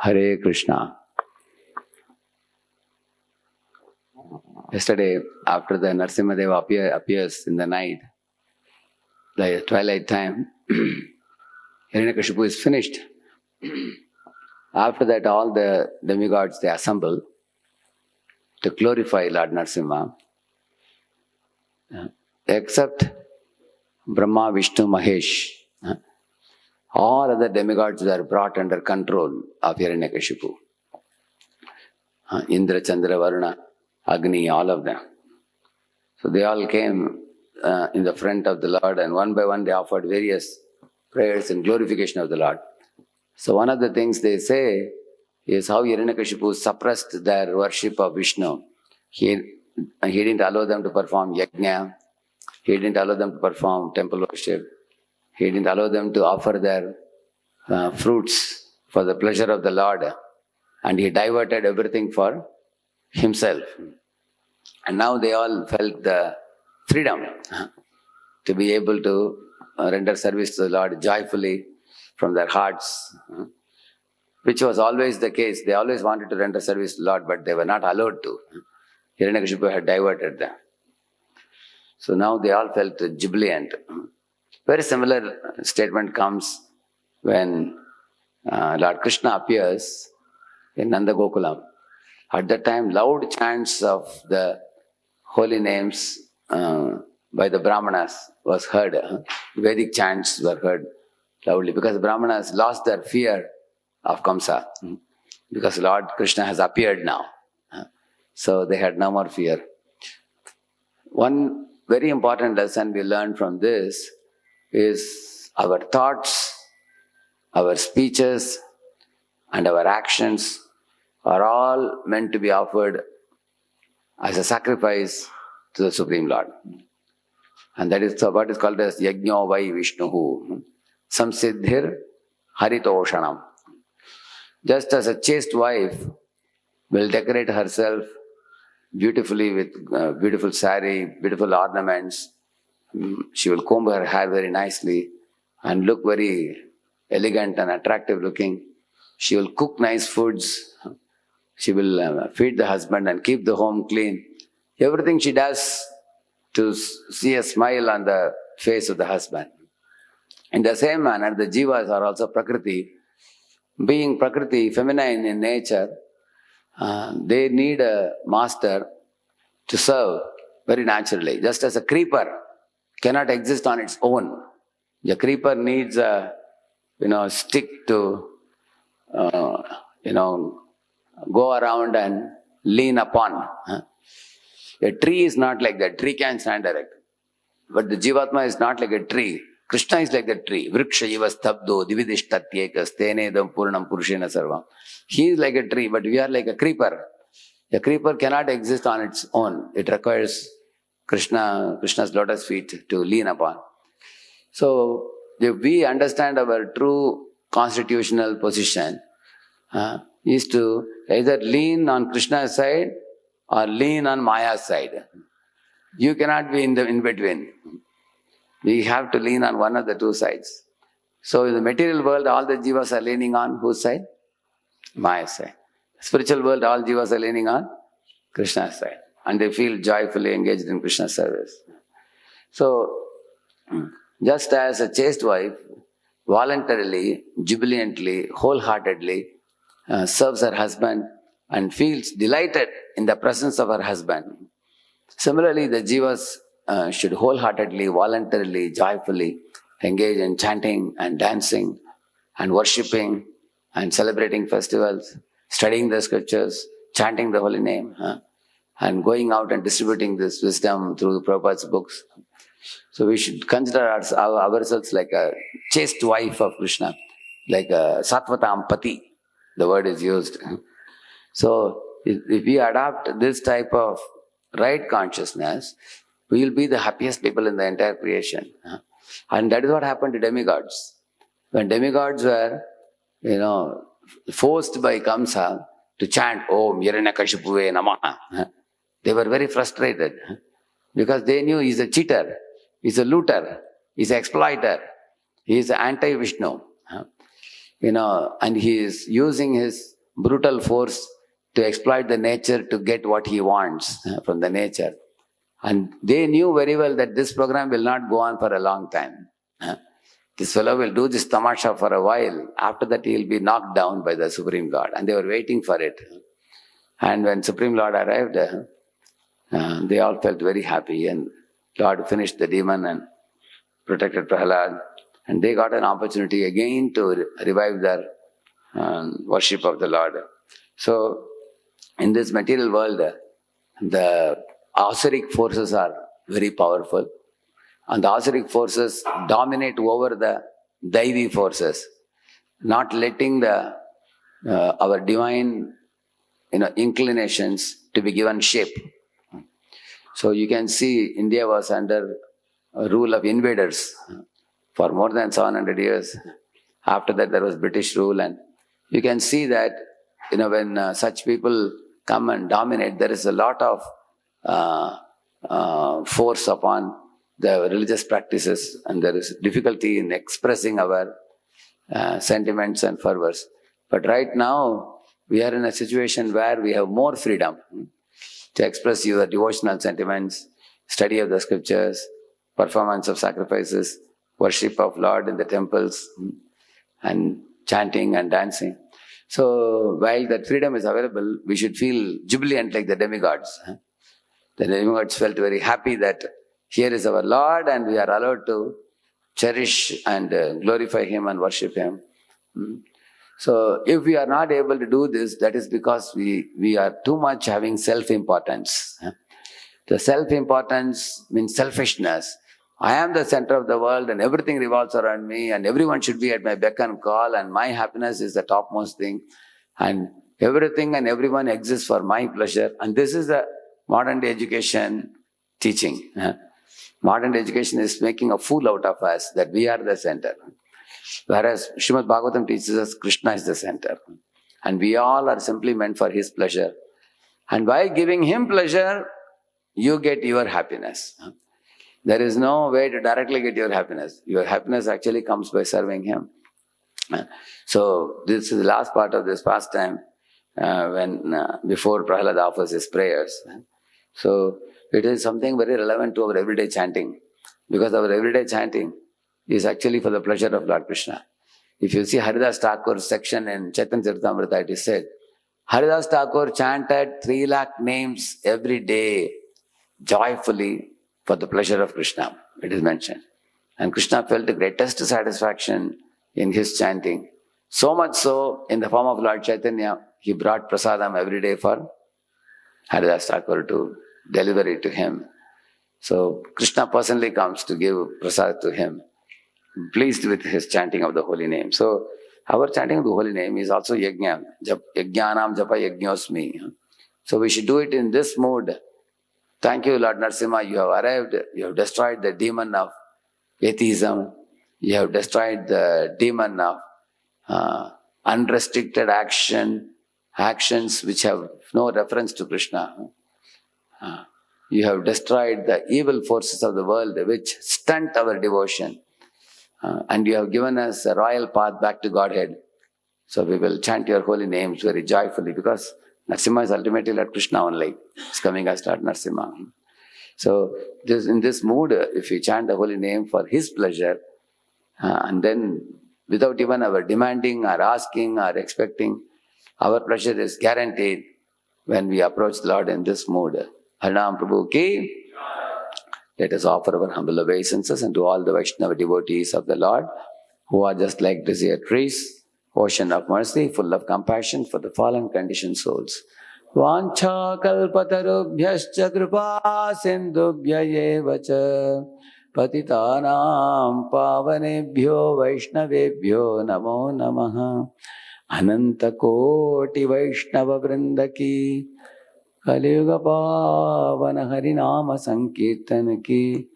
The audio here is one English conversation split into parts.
Hare Krishna. Yesterday, after the Narasimhadeva appears in the night, the twilight time, Hiranyakaship is finished. After that, all the demigods, they assemble to glorify Lord Narasimha, except Brahma, Vishnu, Mahesh. All other demigods were brought under control of Hiranyakashipu. Indra, Chandra, Varuna, Agni, all of them. So they all came in the front of the Lord, and one by one they offered various prayers and glorification of the Lord. So one of the things they say is how Hiranyakashipu suppressed their worship of Vishnu. He didn't allow them to perform yajna. He didn't allow them to perform temple worship. He didn't allow them to offer their fruits for the pleasure of the Lord. And he diverted everything for himself. And now they all felt the freedom to be able to render service to the Lord joyfully from their hearts, which was always the case. They always wanted to render service to the Lord, but they were not allowed to. Hiranyakashipu had diverted them. So now they all felt jubilant. Very similar statement comes when Lord Krishna appears in Nanda Gokulam. At that time, loud chants of the holy names by the Brahmanas was heard. Vedic chants were heard loudly because the Brahmanas lost their fear of Kamsa because Lord Krishna has appeared now. So they had no more fear. One very important lesson we learned from this is our thoughts, our speeches, and our actions are all meant to be offered as a sacrifice to the Supreme Lord. And that is what is called as Yajño Vai Vishnuhu. Samsiddhir Haritoshanam. Just as a chaste wife will decorate herself beautifully with beautiful sari, beautiful ornaments, she will comb her hair very nicely and look very elegant and attractive looking. She will cook nice foods. She will feed the husband and keep the home clean. Everything she does to see a smile on the face of the husband. In the same manner, the jivas are also Prakriti. Being Prakriti, feminine in nature, they need a master to serve very naturally. Just as a creeper cannot exist on its own. The creeper needs a stick to go around and lean upon. A tree is not like that. Tree can stand erect. But the Jivatma is not like a tree. Krishna is like the tree. Vriksha iva stabdo dividishtatyekas tenedam purnam purushena sarvam. He is like a tree, but we are like a creeper. A creeper cannot exist on its own. It requires Krishna's lotus feet to lean upon. So, if we understand our true constitutional position, is to either lean on Krishna's side or lean on Maya's side. You cannot be in between. We have to lean on one of the two sides. So in the material world, all the jivas are leaning on whose side? Maya's side. Spiritual world, all jivas are leaning on Krishna's side. And they feel joyfully engaged in Krishna's service. So, just as a chaste wife voluntarily, jubilantly, wholeheartedly serves her husband and feels delighted in the presence of her husband. Similarly, the jivas should wholeheartedly, voluntarily, joyfully engage in chanting and dancing and worshipping and celebrating festivals, studying the scriptures, chanting the holy name, and going out and distributing this wisdom through Prabhupada's books. So we should consider ourselves like a chaste wife of Krishna, like a Sattvatam Pati, the word is used. So if we adopt this type of right consciousness, we will be the happiest people in the entire creation. And that is what happened to demigods. When demigods were, forced by Kamsa to chant Om Hiranyakashipuve Namaha, they were very frustrated because they knew he's a cheater, he's a looter, he's an exploiter, he is anti-Vishnu. And he is using his brutal force to exploit the nature to get what he wants from the nature. And they knew very well that this program will not go on for a long time. This fellow will do this tamasha for a while. After that, he will be knocked down by the Supreme Lord. And they were waiting for it. And when Supreme Lord arrived, they all felt very happy. And Lord finished the demon and protected Prahlad. And they got an opportunity again to revive their worship of the Lord. So, in this material world, the asuric forces are very powerful. And the asuric forces dominate over the Daivi forces, not letting our divine inclinations to be given shape. So you can see India was under a rule of invaders for more than 700 years. After that there was British rule, and you can see that when such people come and dominate, there is a lot of force upon the religious practices, and there is difficulty in expressing our sentiments and fervors. But right now, we are in a situation where we have more freedom to express your devotional sentiments, study of the scriptures, performance of sacrifices, worship of Lord in the temples, and chanting and dancing. So, while that freedom is available, we should feel jubilant like the demigods. The demigods felt very happy that here is our Lord and we are allowed to cherish and glorify Him and worship Him. So, if we are not able to do this, that is because we are too much having self-importance. The self-importance means selfishness. I am the center of the world and everything revolves around me and everyone should be at my beck and call and my happiness is the topmost thing and everything and everyone exists for my pleasure. And this is the modern day education teaching. Modern day education is making a fool out of us that we are the center. Whereas Srimad Bhagavatam teaches us Krishna is the center. And we all are simply meant for His pleasure. And by giving Him pleasure, you get your happiness. There is no way to directly get your happiness. Your happiness actually comes by serving Him. So this is the last part of this pastime before Prahlad offers his prayers. So it is something very relevant to our everyday chanting. Because our everyday chanting is actually for the pleasure of Lord Krishna. If you see Haridas Thakur's section in Chaitanya Charitamrita, it is said, Haridas Thakur chanted 3 lakh names every day joyfully for the pleasure of Krishna, it is mentioned. And Krishna felt the greatest satisfaction in his chanting. So much so, in the form of Lord Chaitanya, he brought prasadam every day for Haridas Thakur to deliver it to him. So Krishna personally comes to give prasad to him, pleased with his chanting of the holy name. So our chanting of the holy name is also yajna. Yajnanam japa yajñosmi. So we should do it in this mood. Thank you, Lord Narasimha, you have arrived, you have destroyed the demon of atheism, you have destroyed the demon of unrestricted actions which have no reference to Krishna. You have destroyed the evil forces of the world which stunt our devotion. And you have given us a royal path back to Godhead. So we will chant your holy names very joyfully because Narasimha is ultimately Lord Krishna only. It's coming as Lord Narasimha. So in this mood, if we chant the holy name for His pleasure, and then without even our demanding or asking or expecting, our pleasure is guaranteed when we approach the Lord in this mood. Harinam Prabhu ki. Let us offer our humble obeisances unto all the Vaishnava devotees of the Lord who are just like desert trees, ocean of mercy, full of compassion for the fallen conditioned souls. Vancha kalpatarubhyascha kripa sindhubhya evacha patitanam pavanebhyo vaishnavebhyo namo namaha ananta koti vaishnava vrindaki Kaliyuga pavana harinama sankirtan ki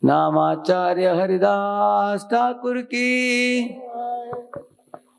Namacharya Haridas Thakur ki